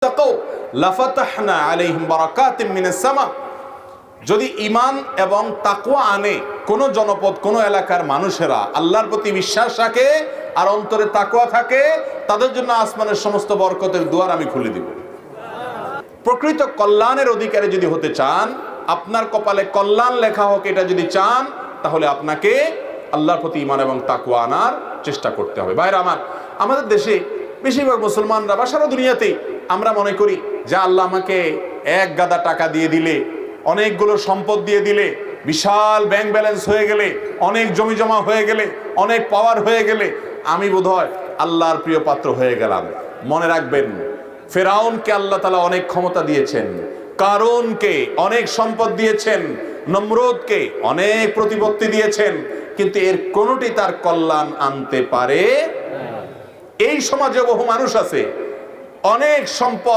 তাকাও লাফাতাহনা আলাইহিম বারাকাতিম মিনাস সামা। যদি ঈমান এবং তাকওয়া আনে কোন জনপদ, কোন এলাকার মানুষেরা আল্লাহর প্রতি বিশ্বাস রাখে আর অন্তরে তাকওয়া থাকে, তাদের জন্য আসমানের সমস্ত বরকতের দুয়ার আমি খুলে দিব। প্রকৃত কল্যাণের অধিকারী যদি হতে চান, আপনার কপালে কল্যাণ লেখা হোক এটা যদি চান, তাহলে আপনাকে আল্লাহর প্রতি ঈমান এবং তাকওয়া আনার চেষ্টা করতে হবে। ভাইরা আমার, আমাদের দেশে বেশিরভাগ মুসলমানরা বা সারা দুনিয়াতেই আমরা মনে করি যে আল্লাহ আমাকে এক গাদা টাকা দিয়ে দিলে, অনেকগুলো সম্পদ দিয়ে দিলে, বিশাল ব্যাংক ব্যালেন্স হয়ে গেলে, অনেক জমি জমা হয়ে গেলে, অনেক পাওয়ার হয়ে গেলে আমি বোধহয় আল্লাহর প্রিয় পাত্র হয়ে গেলাম। মনে রাখবেন, ফেরাউনকে আল্লাহ তাআলা অনেক ক্ষমতা দিয়েছেন, কারূনকে অনেক সম্পদ দিয়েছেন, নমরুদকে অনেক প্রতিপত্তি দিয়েছেন, কিন্তু এর কোনোটি তার কল্যাণ আনতে পারে। এই সমাজে বহু মানুষ আছে অনেক সম্পদ